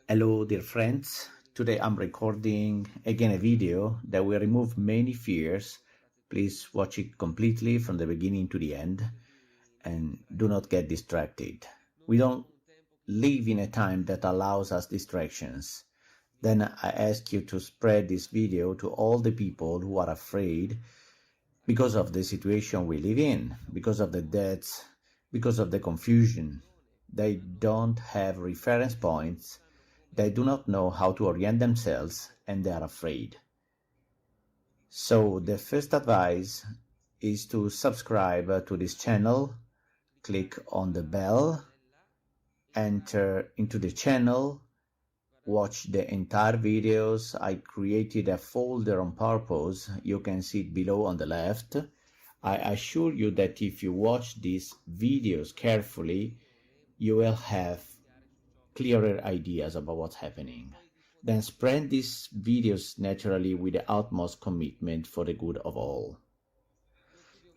Hello dear friends, today I'm recording again a video that will remove many fears. Please watch it completely from the beginning to the end and do not get distracted. We don't live in a time that allows us distractions. Then I ask you to spread this video to all the people who are afraid because of the situation we live in, because of the deaths, because of the confusion. They don't have reference points. They do not know how to orient themselves and they are afraid. So the first advice is to subscribe to this channel, click on the bell, enter into the channel, watch the entire videos. I created a folder on purpose. You can see it below on the left. I assure you that if you watch these videos carefully, you will have clearer ideas about what's happening. Then spread these videos naturally with the utmost commitment for the good of all.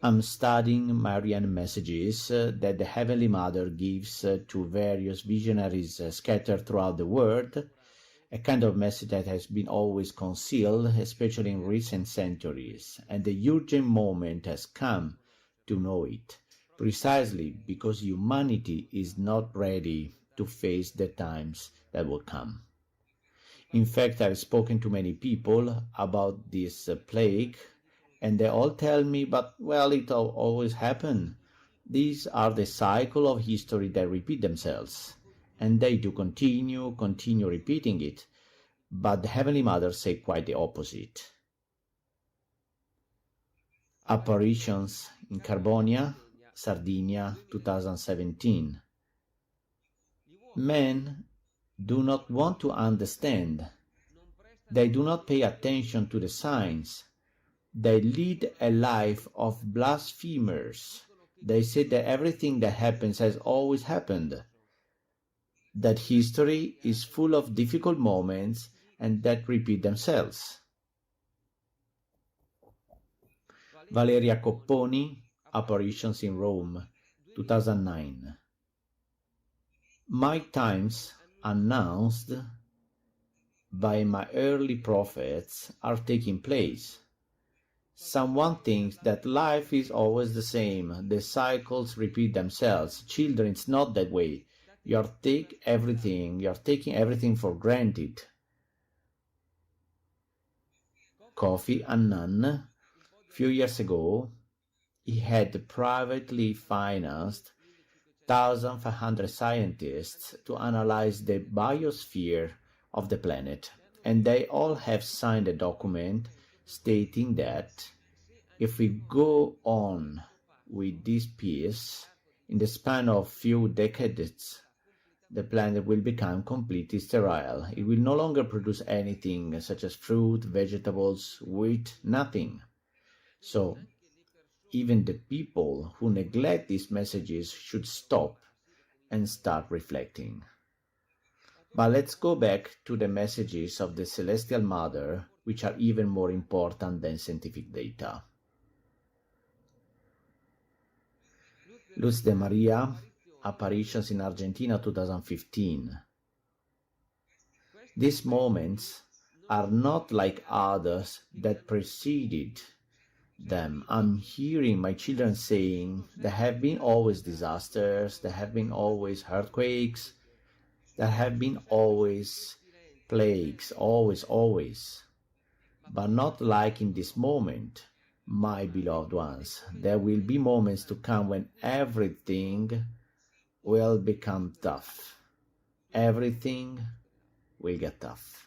I'm studying Marian messages that the Heavenly Mother gives to various visionaries scattered throughout the world, a kind of message that has been always concealed, especially in recent centuries, and the urgent moment has come to know it, precisely because humanity is not ready to face the times that will come. In fact, I've spoken to many people about this plague, and they all tell me, but well, it always happened. These are the cycle of history that repeat themselves, and they do continue repeating it. But the Heavenly Mother said quite the opposite. Apparitions in Carbonia, Sardinia, 2017. Men do not want to understand. They do not pay attention to the signs. They lead a life of blasphemers. They say that everything that happens has always happened, that history is full of difficult moments and that repeat themselves. Valeria Copponi, Apparitions in Rome, 2009. My times, announced by my early prophets, are taking place. Someone thinks that life is always the same, the cycles repeat themselves. Children, it's not that way. You're taking everything for granted. Kofi Annan, few years ago, he had privately financed 1,500 scientists to analyze the biosphere of the planet, and they all have signed a document stating that if we go on with this pace, in the span of few decades, the planet will become completely sterile. It will no longer produce anything such as fruit, vegetables, wheat, nothing. So even the people who neglect these messages should stop and start reflecting. But let's go back to the messages of the Celestial Mother, which are even more important than scientific data. Luz de Maria, Apparitions in Argentina, 2015. These moments are not like others that preceded them. I'm hearing my children saying there have been always disasters, there have been always earthquakes, there have been always plagues, always. But not like in this moment, my beloved ones. There will be moments to come when everything will become tough. Everything will get tough.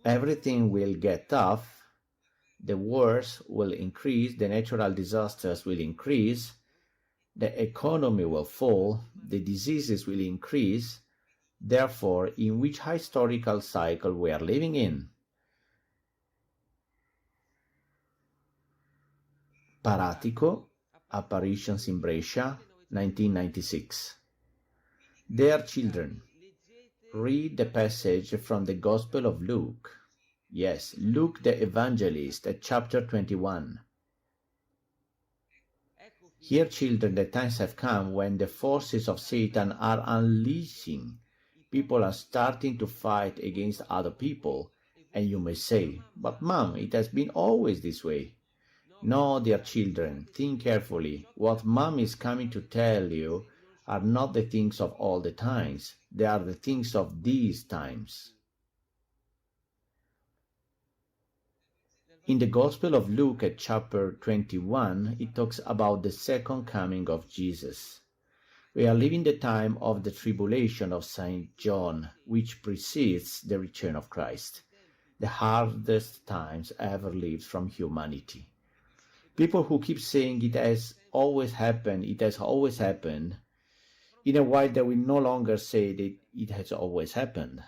Everything will get tough. The wars will increase, the natural disasters will increase, the economy will fall, the diseases will increase. Therefore, in which historical cycle we are living in? Paratico, Apparitions in Brescia, 1996. Dear children, read the passage from the Gospel of Luke. Yes, Luke the Evangelist at chapter 21. Hear, children, the times have come when the forces of Satan are unleashing. People are starting to fight against other people, and you may say, "But Mom, it has been always this way." No, dear children, think carefully. What Mom is coming to tell you are not the things of all the times. They are the things of these times. In the Gospel of Luke at chapter 21, it talks about the second coming of Jesus. We are living the time of the tribulation of St. John, which precedes the return of Christ, the hardest times ever lived from humanity. People who keep saying it has always happened, in a while they will no longer say that it has always happened.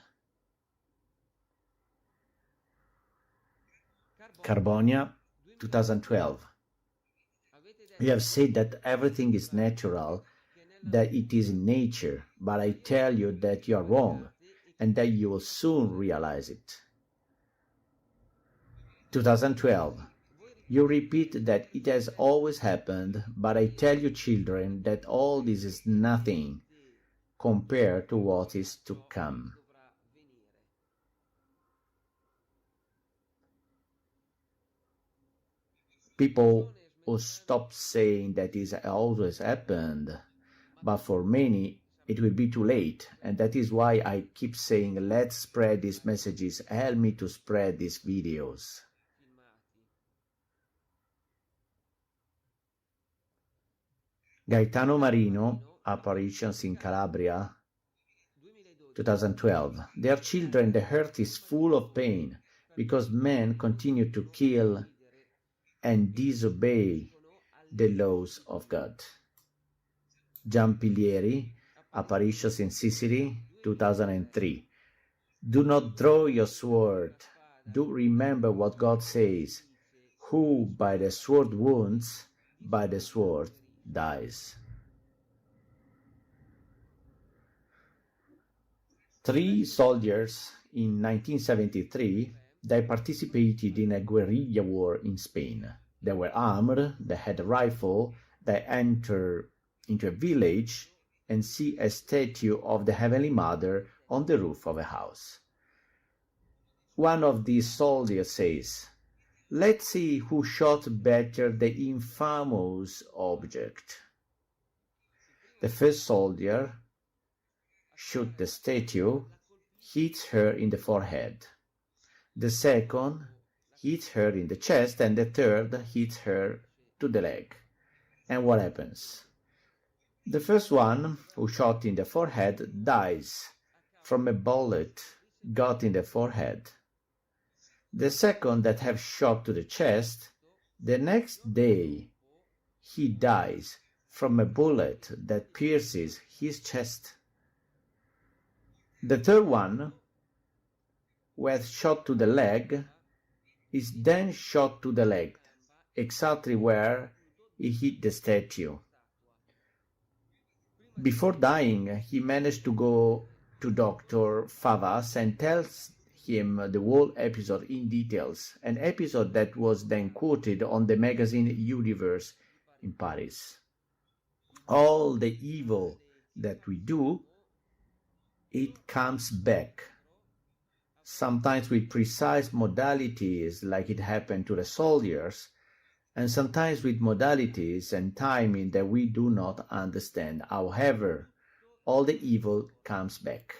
Carbonia, 2012. You have said that everything is natural, that it is in nature, but I tell you that you are wrong, and that you will soon realize it. 2012. You repeat that it has always happened, but I tell you, children, that all this is nothing compared to what is to come. People who stop saying that it has always happened, but for many it will be too late, and that is why I keep saying, let's spread these messages, help me to spread these videos. Gaetano Marino, Apparitions in Calabria, 2012. Their children, the earth is full of pain because men continue to kill and disobey the laws of God. Giampilieri, Apparitions in Sicily, 2003. Do not draw your sword. Do remember what God says. Who by the sword wounds, by the sword dies. 3 soldiers in 1973, they participated in a guerrilla war in Spain. They were armed, they had a rifle, they entered into a village and see a statue of the Heavenly Mother on the roof of a house. One of these soldiers says, "Let's see who shot better the infamous object." The first soldier shot the statue, hit her in the forehead. The second hit her in the chest, and the third hit her to the leg. And what happens? The first one, who shot in the forehead, dies from a bullet got in the forehead. The second that have shot to the chest, the next day he dies from a bullet that pierces his chest. The third one, who has shot to the leg, is then shot to the leg, exactly where he hit the statue. Before dying, he managed to go to Dr. Favas and tells him the whole episode in details, an episode that was then quoted on the magazine Universe in Paris. All the evil that we do, it comes back, sometimes with precise modalities like it happened to the soldiers, and sometimes with modalities and timing that we do not understand. However, all the evil comes back.